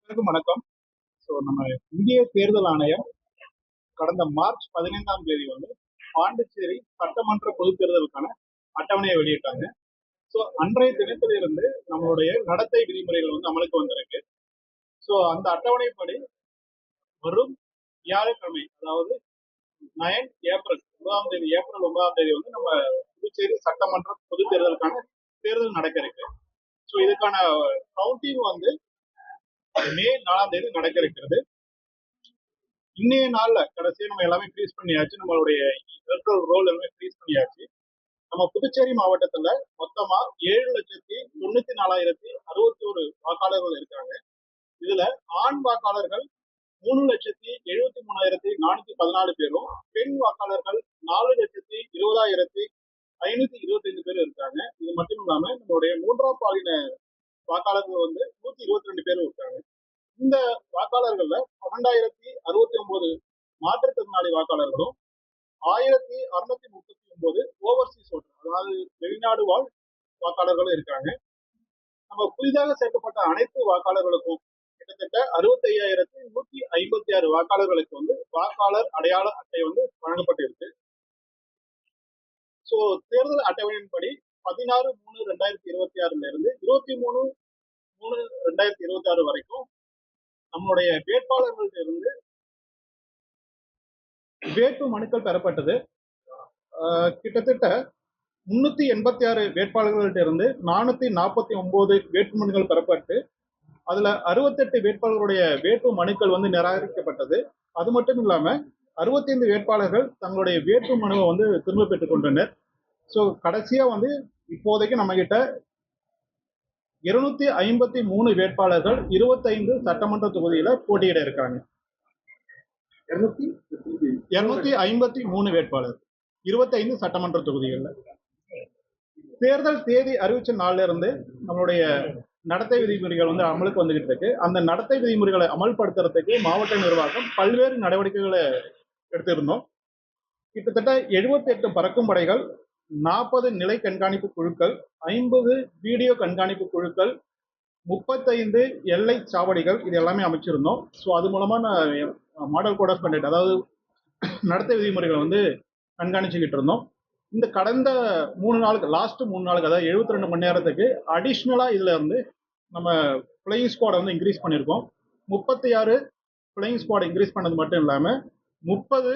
அனைவருக்கும் வணக்கம். நம்ம இந்திய தேர்தல் ஆணையம் கடந்த மார்ச் 15ஆம் தேதி பாண்டிச்சேரி சட்டமன்ற பொதுத் தேர்தலுக்கான அட்டவணையை வெளியிட்டாங்க. அன்றைய தினத்திலிருந்து நம்மளுடைய நடத்தை விதிமுறைகள் அமலுக்கு வந்திருக்கு. அந்த அட்டவணைப்படி வரும் வியாழக்கிழமை, அதாவது 9 ஏப்ரல் 9ஆம் தேதி நம்ம புதுச்சேரி சட்டமன்ற பொதுத் தேர்தலுக்கான தேர்தல் நடக்க இருக்கு. இதுக்கான கவுண்டிங் மே 4ஆம் தேதி நடக்க இருக்கிறது. இன்னைய நாள்ல கடைசியா நம்ம எல்லாமே ஃப்ரீஸ் பண்ணியாச்சு. நம்மளுடைய எலக்ட்ரல் ரோல் எல்லாமே ஃப்ரீஸ் பண்ணியாச்சு. நம்ம புதுச்சேரி மாவட்டத்துல மொத்தமா 7,94,061 வாக்காளர்கள் இருக்காங்க. இதுல ஆண் வாக்காளர்கள் 3,73,414 பேரும், பெண் வாக்காளர்கள் 4,20,525 பேர் இருக்காங்க. இது மட்டும் இல்லாம நம்மளுடைய மூன்றாம் பாலின வாக்காளர்கள் 122 பேரும் இருக்காங்க. இந்த வாக்காளர்கள்ல 12,069 மாற்றுத்திறனாளி வாக்காளர்களும், 1,639 ஓவர்சீஸ் ஓட்டர், அதாவது வெளிநாடு வாழ் வாக்காளர்களும் இருக்காங்க. நம்ம புதிதாக சேர்க்கப்பட்ட அனைத்து வாக்காளர்களுக்கும் கிட்டத்தட்ட 65,156 வாக்காளர்களுக்கு வாக்காளர் அடையாள அட்டை வழங்கப்பட்டிருக்கு. தேர்தல் அட்டவணையின்படி 16/3/2026 இருந்து 23/3/2026 வரைக்கும் நம்மளுடைய வேட்பாளர்கள்ட்ட இருந்து வேட்பு மனுக்கள் பெறப்பட்டது. கிட்டத்தட்ட 386 வேட்பாளர்கள்ட்ட இருந்து 449 வேட்புமனுக்கள் பெறப்பட்டு அதுல 68 வேட்பாளர்களுடைய வேட்பு மனுக்கள் நிராகரிக்கப்பட்டது. அது மட்டும் இல்லாம 65 வேட்பாளர்கள் தங்களுடைய வேட்பு மனுவை திரும்ப பெற்றுக் கொண்டனர். கடைசியா இப்போதைக்கு நம்ம கிட்ட 253 வேட்பாளர்கள் 25 சட்டமன்ற தொகுதியில போட்டியிட இருக்காங்க. 253 வேட்பாளர் 25 சட்டமன்ற தொகுதிகள்ல. தேர்தல் தேதி அறிவிச்ச நாள்ல இருந்து நம்மளுடைய நடத்தை விதிமுறைகள் அமலுக்கு வந்துகிட்டு இருக்கு. அந்த நடத்தை விதிமுறைகளை அமல்படுத்துறதுக்கு மாவட்ட நிர்வாகம் பல்வேறு நடவடிக்கைகளை எடுத்திருந்தோம். கிட்டத்தட்ட 78 பறக்கும் படைகள், 40 நிலை கண்காணிப்பு குழுக்கள், 50 வீடியோ கண்காணிப்பு குழுக்கள், 35 எல்லை சாவடிகள், இது எல்லாமே அமைச்சிருந்தோம். அது மூலமா மாடல் கோட் ஆஃப் கண்டக்ட், அதாவது நடத்தை விதிமுறைகளை கண்காணிச்சுக்கிட்டு இருந்தோம். இந்த கடந்த 3 நாளுக்கு, லாஸ்ட் 3 நாளுக்கு, அதாவது 72 மணி நேரத்துக்கு அடிஷ்னலா இதுல நம்ம பிளையிங் ஸ்குவாட் இன்க்ரீஸ் பண்ணியிருக்கோம். 36 பிளையிங் ஸ்குவாட் இன்க்ரீஸ் பண்ணது மட்டும் இல்லாம 30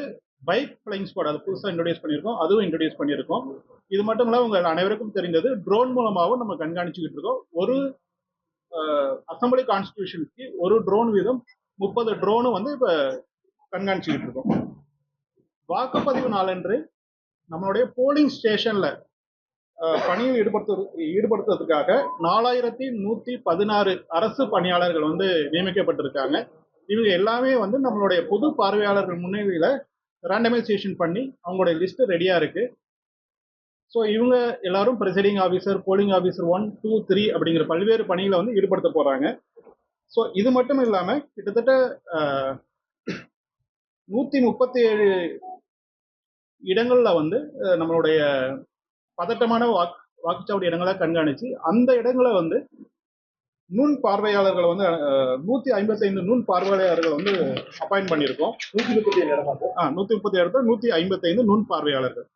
பைக் பிளையிங் ஸ்குவாட் அது புதுசாக இன்ட்ரோடியூஸ் பண்ணியிருக்கோம். அதுவும் இன்ட்ரோடியூஸ் பண்ணியிருக்கோம். இது மட்டும் இல்லாமல் உங்கள் அனைவருக்கும் தெரிந்தது, ட்ரோன் மூலமாகவும் நம்ம கண்காணிச்சுக்கிட்டு இருக்கோம். ஒரு அசம்பிளி கான்ஸ்டிடியூஷனுக்கு ஒரு ட்ரோன் வீதம் 30 ட்ரோனும் இப்ப கண்காணிச்சுக்கிட்டு இருக்கோம். வாக்குப்பதிவு நாளன்று நம்மளுடைய போலிங் ஸ்டேஷன்ல பணியில் ஈடுபடுத்துவதற்காக 4,116 அரசு பணியாளர்கள் நியமிக்கப்பட்டிருக்காங்க. இவங்க எல்லாமே நம்மளுடைய பொது பார்வையாளர்கள் முன்னிலையில ரேண்டமைசேஷன் பண்ணி அவங்களுடைய லிஸ்ட் ரெடியா இருக்கு. இவங்க எல்லாரும் பிரெசைடிங் ஆபீசர், போலிங் ஆபீசர் 1, 2, 3 அப்படிங்கிற பல்வேறு பணிகளை ஈடுபடுத்த போறாங்க. இது மட்டும் இல்லாம கிட்டத்தட்ட 137 இடங்கள்ல நம்மளுடைய பதட்டமான வாக்குச்சாவடி இடங்களை கண்காணிச்சு அந்த இடங்களை நுண் பார்வையாளர்களை 155 நுண் பார்வையாளர்கள் அப்பாயிண்ட் பண்ணியிருக்கோம். 137 இடத்துல 155 நுண் பார்வையாளர்கள்.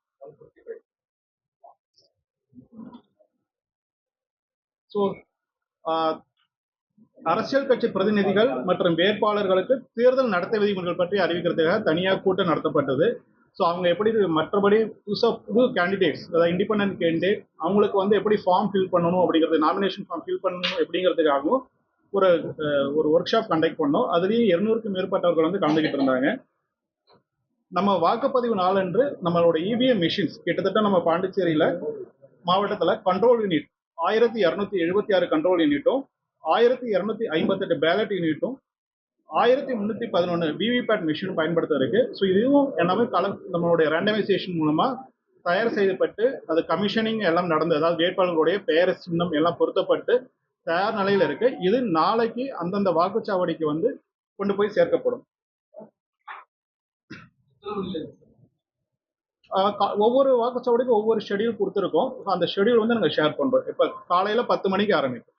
அரசியல் கட்சி பிரதிநிதிகள் மற்றும் வேட்பாளர்களுக்கு தேர்தல் நடத்தை விதிமுறைகள் பற்றி அறிவிக்கிறதுக்காக தனியாக கூட்டம் நடத்தப்பட்டது. அவங்க எப்படி மற்றபடி புது கேண்டிடேட்ஸ், அதாவது இண்டிபெண்டன்ட் கேண்டிடேட், அவங்களுக்கு எப்படி ஃபார்ம் ஃபில் பண்ணணும் அப்படிங்கிறது, நாமினேஷன் ஃபார்ம் ஃபில் பண்ணணும் அப்படிங்கிறதுக்காகவும் ஒரு ஒர்க் ஷாப் கண்டக்ட் பண்ணோம். அதுலேயும் 200க்கும் மேற்பட்டவர்கள் கலந்துகிட்டு இருந்தாங்க. நம்ம வாக்குப்பதிவு நாளன்று நம்மளோட இவிஎம் மிஷின்ஸ் கிட்டத்தட்ட நம்ம பாண்டிச்சேரியில மாவட்டத்தில் கண்ட்ரோல் யூனிட் 1,276 கண்ட்ரோல் யூனிட்டும், 1,258 பேலட் யூனிட்டும், 1,311 விவிபேட் மிஷினும் பயன்படுத்த இருக்கு. இதுவும் எல்லாமே நம்மளுடைய ரேண்டமைசேஷன் மூலமா தயார் செய்யப்பட்டு அது கமிஷனிங் எல்லாம் நடந்து, அதாவது வேட்பாளர்களுடைய பெயர் சின்னம் எல்லாம் பொருத்தப்பட்டு தயார் நிலையில இருக்கு. இது நாளைக்கு அந்தந்த வாக்குச்சாவடிக்கு கொண்டு போய் சேர்க்கப்படும். ஒவ்வொரு வாக்குச்சாவடிக்கும் ஒவ்வொரு ஷெடியூல் கொடுத்துருக்கோம். அந்த ஷெடியூல் நாங்கள் ஷேர் பண்றோம். இப்ப காலையில 10 மணிக்கு ஆரம்பிக்கும்.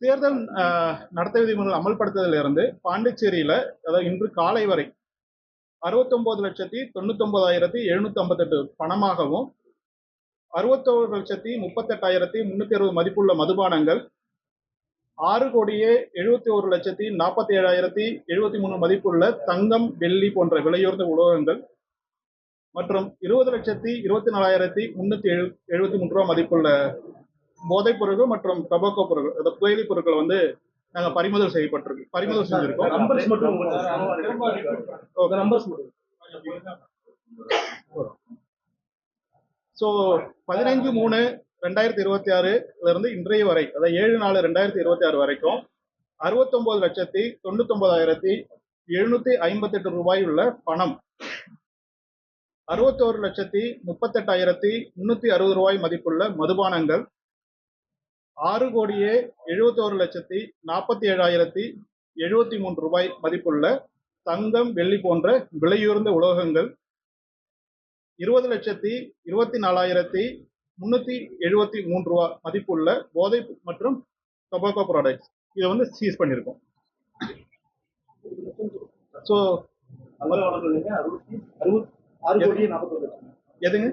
தேர்தல் நடத்தை விதிமுறைகள் அமல்படுத்துவதிலிருந்து பாண்டிச்சேரியில, அதாவது இன்று காலை வரை 69,99,758 பணமாகவும், 61,38,360 மதிப்புள்ள மதுபானங்கள், 6,71,47,073 மதிப்புள்ள தங்கம், வெள்ளி போன்ற விலையுயர்ந்த உலோகங்கள் மற்றும் 20,24,373 மதிப்புள்ள போதைப் பொருட்கள் மற்றும் டொபாக்கோ பொருட்கள், அதாவது புகையிலை பொருட்கள் வந்து நாங்கள் பறிமுதல் செஞ்சிருக்கோம். ஸோ 15/3/2026 இருந்து இன்றைய வரை, அதாவது 7/4/2026 வரைக்கும் 69,99,758 ரூபாய் உள்ள பணம், 61,38,360 ரூபாய் மதிப்புள்ள மதுபானங்கள், 6,71,47,073 ரூபாய் மதிப்புள்ள தங்கம், வெள்ளி போன்ற விலையுயர்ந்த உலோகங்கள், 20,24,373 ரூபாய் மதிப்புள்ள போதை மற்றும் டொபாக்கோ ப்ராடக்ட்ஸ் இதை வந்து சீஸ் பண்ணியிருக்கோம். ஸோ எதுங்க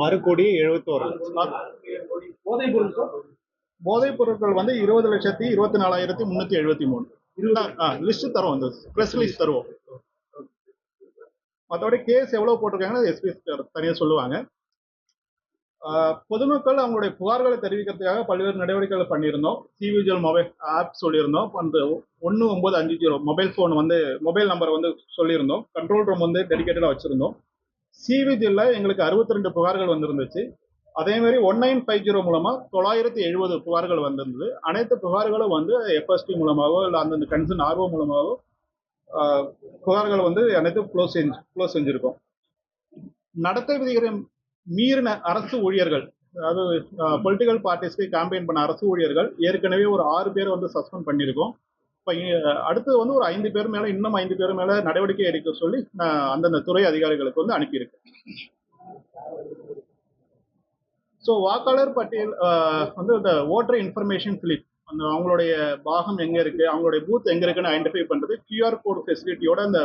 6,71,00,000 போதைப் பொருட்கள் வந்து 20,24,373 லிஸ்ட் தருவோம், இந்த ப்ரெஸ் லிஸ்ட் தருவோம். மற்றபடி கேஸ் எவ்வளவு போட்டிருக்காங்கன்னா எஸ்பி தனியாக சொல்லுவாங்க. பொதுமக்கள் அவங்களுடைய புகார்களை தெரிவிக்கிறதுக்காக பல்வேறு நடவடிக்கைகள் பண்ணியிருந்தோம். சிவிஜிஎல் மொபைல் ஆப் சொல்லியிருந்தோம். அந்த 1950 மொபைல் நம்பரை வந்து சொல்லியிருந்தோம். கண்ட்ரோல் ரூம் வந்து டெடிகேட்டடாக வச்சிருந்தோம். சிவிஜிஎல்ல எங்களுக்கு 62 புகார்கள் வந்திருந்துச்சு. அதே மாதிரி 1950 மூலமா 970 புகார்கள் வந்திருந்தது. அனைத்து புகார்களும் வந்து எஃப்எஸ்டி மூலமாகவோ இல்லை அந்தந்த கன்சர்ன் ஆர்ஓ மூலமாகவோ புகார்கள் வந்து அனைத்தும் க்ளோஸ் செஞ்சிருக்கோம். நடத்தை விதிகளை மீறின அரசு ஊழியர்கள், அதாவது பொலிட்டிக்கல் பார்ட்டிஸ்க்கு கேம்பெயின் பண்ண அரசு ஊழியர்கள் ஏற்கனவே ஒரு 6 பேர் வந்து சஸ்பெண்ட் பண்ணியிருக்கோம். இப்போ அடுத்து வந்து ஒரு 5 பேர் மேலே, இன்னும் 5 பேர் மேலே நடவடிக்கை எடுக்க சொல்லி அந்தந்த துறை அதிகாரிகளுக்கு வந்து அனுப்பியிருக்கேன். ஸோ வாக்காளர் பட்டியல் வந்து இந்த ஓட்டர் இன்ஃபர்மேஷன் ஸ்லிப், அந்த அவங்களுடைய பாகம் எங்கே இருக்குது, அவங்களுடைய பூத் எங்கே இருக்குன்னு ஐடென்டிஃபை பண்ணுறது QR கோட் ஃபெசிலிட்டியோட அந்த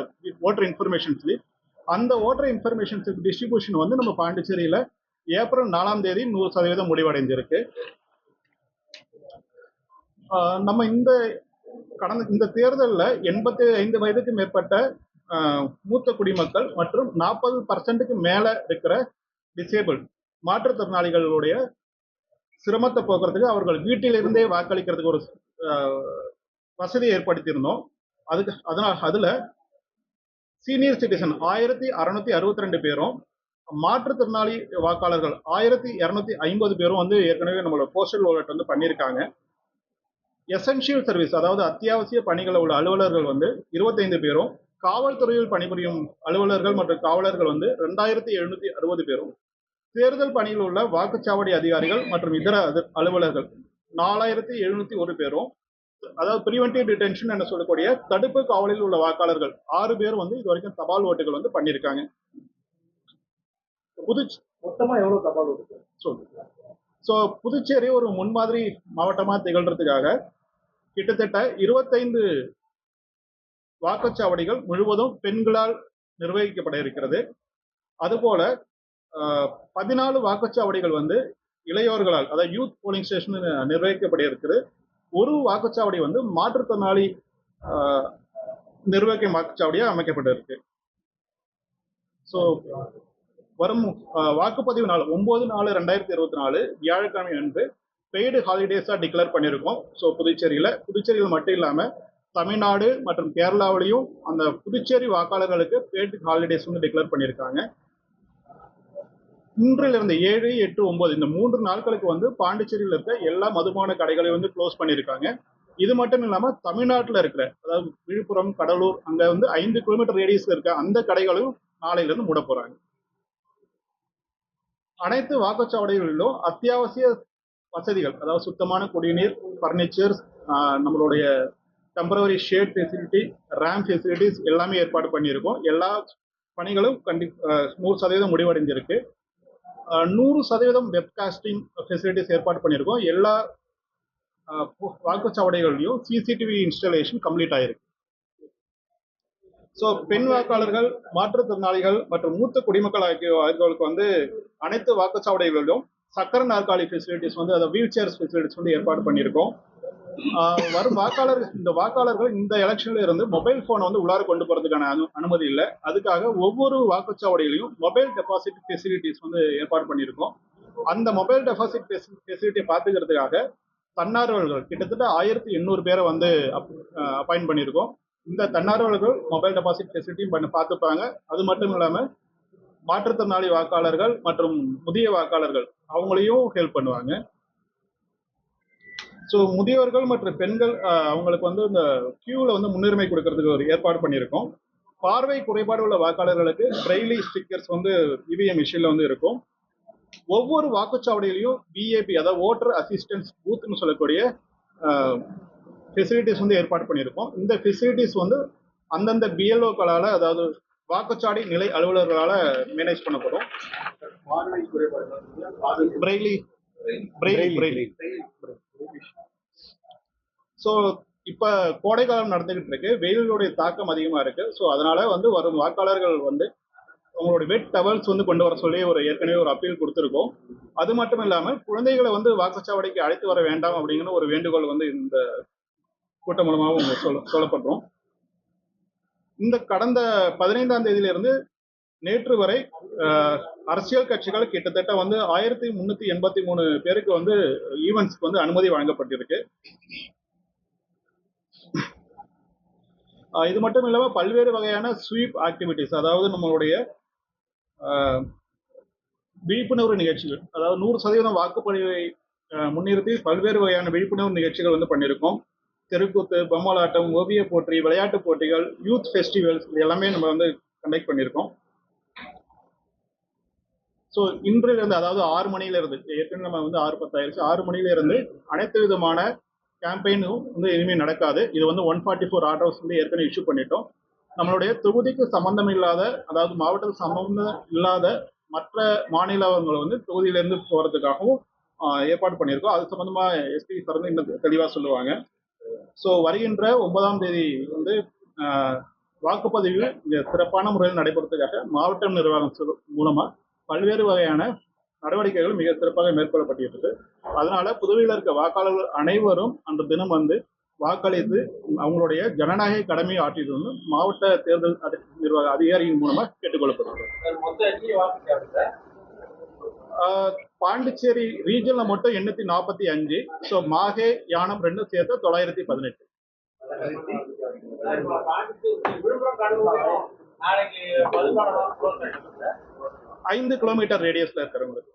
ஓட்டர் இன்ஃபர்மேஷன் ஸ்லிப். அந்த ஓட்டர் இன்ஃபர்மேஷன் ஸ்லிப் டிஸ்ட்ரிபியூஷன் வந்து நம்ம பாண்டிச்சேரியில் ஏப்ரல் 4 100% முடிவடைஞ்சிருக்கு. நம்ம இந்த தேர்தலில் 85 வயதுக்கு மேற்பட்ட மூத்த குடிமக்கள் மற்றும் 40% மேலே இருக்கிற டிசேபிள் மாற்றுத்திறனாளிகளுடைய சிரமத்தை போக்குறதுக்கு அவர்கள் வீட்டிலிருந்தே வாக்களிக்கிறதுக்கு ஒரு வசதியை ஏற்படுத்தியிருந்தோம். அதுல சீனியர் சிட்டிசன் 1662 பேரும், மாற்றுத்திறனாளி வாக்காளர்கள் 1250 பேரும் வந்து ஏற்கனவே நம்மளோட போஸ்டல் வாலெட் வந்து பண்ணியிருக்காங்க. எசென்ஷியல் சர்வீஸ், அதாவது அத்தியாவசிய பணிகளில் உள்ள அலுவலர்கள் வந்து 25 பேரும், காவல்துறையில் பணிபுரியும் அலுவலர்கள் மற்றும் காவலர்கள் வந்து 2760 பேரும், தேர்தல் பணியில் உள்ள வாக்குச்சாவடி அதிகாரிகள் மற்றும் இதர அலுவலர்கள் 4701 பேரும், அதாவது பிரிவென்டிவ் டிடென்ஷன் என்று சொல்லக்கூடிய தடுப்பு காவலில் உள்ள வாக்காளர்கள் 6 பேர் வந்து இது வரைக்கும் தபால் ஓட்டுகள் வந்து பண்ணியிருக்காங்க. மொத்தமா எவ்வளவு தபால் ஓட்டு? ஸோ புதுச்சேரி ஒரு முன்மாதிரி மாவட்டமாக திகழ்றதுக்காக கிட்டத்தட்ட 25 வாக்குச்சாவடிகள் முழுவதும் பெண்களால் நிர்வகிக்கப்பட இருக்கிறது. அதுபோல 14 வாக்குச்சாவடிகள் வந்து இளையோர்களால், அதாவது யூத் போலிங் ஸ்டேஷன் நிர்வகிக்கப்பட இருக்குது. ஒரு வாக்குச்சாவடி வந்து மாற்றுத்திறனாளி நிர்வகிக்கும் வாக்குச்சாவடியாக அமைக்கப்பட்டிருக்கு. ஸோ வரும் வாக்குப்பதிவு நாள் 9/4/2024 வியாழக்கிழமை அன்று பெய்டு ஹாலிடேஸாக டிக்ளேர் பண்ணியிருக்கோம். ஸோ புதுச்சேரியில் மட்டும் இல்லாமல் தமிழ்நாடு மற்றும் கேரளாவிலையும் அந்த புதுச்சேரி வாக்காளர்களுக்கு பெய்டு ஹாலிடேஸ் வந்து டிக்ளேர் பண்ணியிருக்காங்க. இன்றிலிருந்து 7, 8, 9 இந்த 3 நாட்களுக்கு வந்து பாண்டிச்சேரியில் இருக்க எல்லா மதுபான கடைகளையும் வந்து க்ளோஸ் பண்ணியிருக்காங்க. இது மட்டும் இல்லாமல் தமிழ்நாட்டில் இருக்கிற, அதாவது விழுப்புரம், கடலூர், அங்கே வந்து 5 கிலோமீட்டர் ரேடியஸில் இருக்க அந்த கடைகளையும் நாளையிலிருந்து மூட போகிறாங்க. அனைத்து வாக்குச்சாவடிகளிலும் அத்தியாவசிய வசதிகள், அதாவது சுத்தமான குடிநீர், ஃபர்னிச்சர்ஸ், நம்மளுடைய temporary shade facility, ramp facilities எல்லாமே ஏற்பாடு பண்ணியிருக்கோம். எல்லா பணிகளும் 100% முடிவடைஞ்சிருக்கு. 100% வெப்காஸ்டிங் ஃபெசிலிட்டிஸ் ஏற்பாடு பண்ணியிருக்கோம். எல்லா வாக்குச்சாவடிகள்லையும் சிசிடிவி இன்ஸ்டாலேஷன் கம்ப்ளீட் ஆயிருக்கு. ஸோ பெண் வாக்காளர்கள், மாற்றுத்திறனாளிகள் மற்றும் மூத்த குடிமக்கள் ஆகியோருக்கு வந்து அனைத்து வாக்குச்சாவடிகளிலும் சக்கர நாற்காலி ஃபெசிலிட்டிஸ் வந்து, அதாவது வீல் சேர்ஸ் ஃபெசிலிட்டிஸ் வந்து ஏற்பாடு பண்ணியிருக்கோம். வரும் வாக்காளர்கள் இந்த எலெக்ஷன்ல இருந்து மொபைல் போனை வந்து உள்ளார கொண்டு போறதுக்கான அனுமதி இல்லை. அதுக்காக ஒவ்வொரு வாக்குச்சாவடியிலையும் மொபைல் டெபாசிட் ஃபெசிலிட்டிஸ் வந்து ஏற்பாடு பண்ணியிருக்கோம். அந்த மொபைல் டெபாசிட் ஃபெசிலிட்டியை பார்த்துக்கிறதுக்காக தன்னார்வலர்கள் கிட்டத்தட்ட 1800 பேரை வந்து அப்பாயிண்ட் பண்ணியிருக்கோம். இந்த தன்னார்வலர்கள் மொபைல் டெபாசிட் ஃபெசிலிட்டியும் பார்த்துப்பாங்க. அது மட்டும் இல்லாமல் மாற்றுத்திறனாளி வாக்காளர்கள் மற்றும் முதிய வாக்காளர்கள் அவங்களையும் ஹெல்ப் பண்ணுவாங்க. ஸோ முதியவர்கள் மற்றும் பெண்கள் அவங்களுக்கு வந்து இந்த கியூவில் வந்து முன்னுரிமை கொடுக்கறதுக்கு ஒரு ஏற்பாடு பண்ணியிருக்கோம். பார்வை குறைபாடு உள்ள வாக்காளர்களுக்கு பிரெய்லி ஸ்டிக்கர்ஸ் வந்து இவிஎம் மிஷினில் வந்து இருக்கும். ஒவ்வொரு வாக்குச்சாவடியிலையும் பிஏபி, அதாவது ஓட்டர் அசிஸ்டன்ஸ் பூத்னு சொல்லக்கூடிய ஃபெசிலிட்டிஸ் வந்து ஏற்பாடு பண்ணியிருக்கோம். இந்த ஃபெசிலிட்டிஸ் வந்து அந்தந்த பிஎல்ஓக்களால், அதாவது வாக்குச்சாவடி நிலை அலுவலர்களால் மேனேஜ் பண்ணப்படும். ஸோ இப்போ கோடைக்காலம் நடந்துகிட்டு இருக்கு, வெயிலுடைய தாக்கம் அதிகமாக இருக்கு. ஸோ அதனால வந்து வரும் வாக்காளர்கள் வந்து உங்களுடைய வெட் டவல்ஸ் வந்து கொண்டு வர சொல்லி ஏற்கனவே ஒரு அப்பீல் கொடுத்துருக்கோம். அது மட்டும் இல்லாமல் குழந்தைகளை வந்து வாக்குச்சாவடிக்கு அழைத்து வர வேண்டாம் அப்படிங்கிற ஒரு வேண்டுகோள் வந்து இந்த கூட்டம் மூலமாக சொல்லப்படுறோம். இந்த கடந்த 15ஆம் தேதியிலிருந்து நேற்று வரை அரசியல் கட்சிகள் கிட்டத்தட்ட வந்து 1383 பேருக்கு வந்து ஈவெண்ட்ஸ்க்கு வந்து அனுமதி வழங்கப்பட்டிருக்கு. இது மட்டும் இல்லாமல் பல்வேறு வகையான ஸ்வீப் ஆக்டிவிட்டிஸ், அதாவது நம்மளுடைய விழிப்புணர்வு நிகழ்ச்சிகள், அதாவது 100% வாக்குப்பதிவை முன்னிறுத்தி பல்வேறு வகையான விழிப்புணர்வு நிகழ்ச்சிகள் வந்து பண்ணியிருக்கோம். தெருக்கூத்து, பொம்மலாட்டம், ஓவிய போட்டி, விளையாட்டு போட்டிகள், யூத் ஃபெஸ்டிவல்ஸ், இது எல்லாமே நம்ம வந்து கண்டக்ட் பண்ணியிருக்கோம். ஸோ இன்றிலிருந்து, அதாவது 6 மணியிலிருந்து, ஏற்கனவே நம்ம வந்து 6:10 ஆயிடுச்சு, 6 மணியிலிருந்து அனைத்து விதமான கேம்பெயினும் வந்து இனிமேல் நடக்காது. இது வந்து 144 ஆர்டர்ஸ் வந்து ஏற்கனவே இஷ்யூ பண்ணிட்டோம். நம்மளுடைய தொகுதிக்கு சம்பந்தம் இல்லாத, அதாவது மாவட்டத்தில் சம்பந்தம் இல்லாத மற்ற மாநிலங்களை வந்து தொகுதியிலேருந்து போகிறதுக்காகவும் ஏற்பாடு பண்ணியிருக்கோம். அது சம்பந்தமாக எஸ்பி சார் வந்து இன்னும் தெளிவாக சொல்லுவாங்க. ஸோ வருகின்ற 9ஆம் தேதி வந்து வாக்குப்பதிவு இங்கே சிறப்பான முறையில் நடைபெறதுக்காக மாவட்ட நிர்வாகம் மூலமாக பல்வேறு வகையான நடவடிக்கைகள் மிக சிறப்பாக மேற்கொள்ளப்பட்டிருக்கு. அதனால புதுவையில் இருக்க வாக்காளர்கள் அனைவரும் அந்த தினம் வந்து வாக்களித்து அவங்களுடைய ஜனநாயக கடமையை ஆற்றியது மாவட்ட தேர்தல் நிர்வாக அதிகாரியின் மூலமாக கேட்டுக்கொள்ளப்படுகிறது. பாண்டிச்சேரி ரீஜன்ல மட்டும் 845. ஸோ மாஹே, யானம் 2 சேர்த்து 918. 5 கிலோமீட்டர் ரேடியஸ்ல இருக்கிறவங்களுக்கு.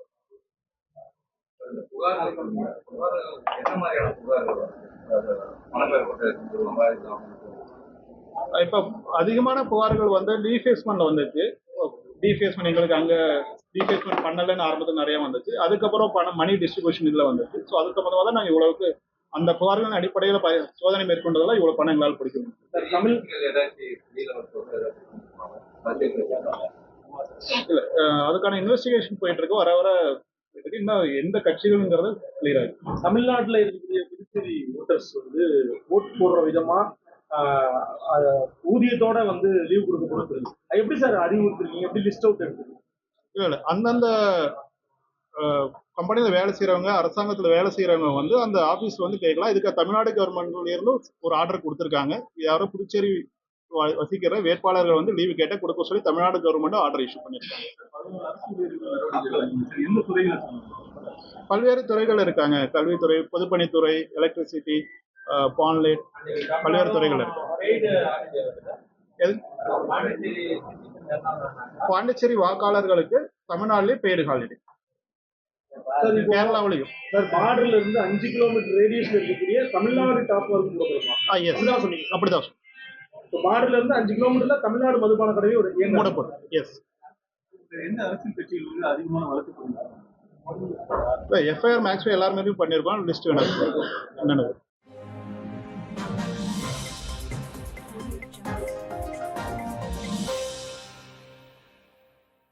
இப்ப அதிகமான புகார்கள் வந்து டிஃபேஸ்மெண்ட்ல வந்துச்சு. டிஃபேஸ்மெண்ட் எங்களுக்கு அங்க டிஃபேஸ்மெண்ட் பண்ணலன்னு ஆரம்பத்தில் நிறைய வந்துச்சு. அதுக்கப்புறம் மணி டிஸ்ட்ரிபியூஷன் இதுல வந்துச்சு. ஸோ அதுக்கப்புறமா தான் நாங்கள் இவ்வளவுக்கு அந்த புகார்களின் அடிப்படையில் சோதனை மேற்கொண்டதால இவ்வளவு பணம் எங்களால் பிடிக்க முடியும். இல்ல, அதுக்கான இன்வெஸ்டிகேஷன் போயிட்டு இருக்கு. வர வர இன்னும் எந்த கட்சிகள்ங்கிறது கிளியர் ஆயிருக்கு. தமிழ்நாட்டில் இருக்கக்கூடிய புதுச்சேரி ஓட்டர்ஸ் வந்து ஓட் போடுற விதமா ஊதியத்தோட வந்து லீவ் கொடுக்கப்படுது. எப்படி சார் அறிவுறுத்துறீங்க? எப்படி லிஸ்ட் அவுட் எடுத்துருக்கீங்க? இல்ல, அந்தந்த கம்பெனியில் வேலை செய்கிறவங்க, அரசாங்கத்தில் வேலை செய்கிறவங்க வந்து அந்த ஆஃபீஸில் வந்து கேட்கலாம். இதுக்கு தமிழ்நாடு கவர்மெண்ட்ல இருந்து ஒரு ஆர்டர் கொடுத்துருக்காங்க. யாரோ புதுச்சேரி வசிக்கிற வேட்பாளர்கள் வந்து லீவு கேட்ட கொடுக்க சொல்லி தமிழ்நாடு கவர்மெண்ட் ஆர்டர் இஷ்யூ பண்ணியிருக்காங்க. பல்வேறு துறைகள் இருக்காங்க. கல்வித்துறை, பொதுப்பணித்துறை, எலக்ட்ரிசிட்டி, பான்லேட், பல்வேறு துறைகள் இருக்கு. பாண்டிச்சேரி வாக்காளர்களுக்கு தமிழ்நாட்டிலே பெய்டு ஹாலிடே. கேரளாவிலையும் பார்டர்ல இருந்து 5 கிலோமீட்டர் ரேடியஸ்ல இருக்கக்கூடிய தமிழ்நாடு டாப் வரைக்கும் சொன்னீங்க. அப்படிதான் பார்டர்ல இருந்து 5 கிலோமீட்டர்ல தமிழ்நாடு மதுபான கடையை ஒரு மூடப்படும். எஸ். எந்த அரசியல் கட்சிகள் வந்து அதிகமான வழக்கு போடுறாங்க? எஃப்ஐஆர் மேக்ஸிமம் எல்லாருமே பண்ணியிருக்கோம். லிஸ்ட் என்னன்னு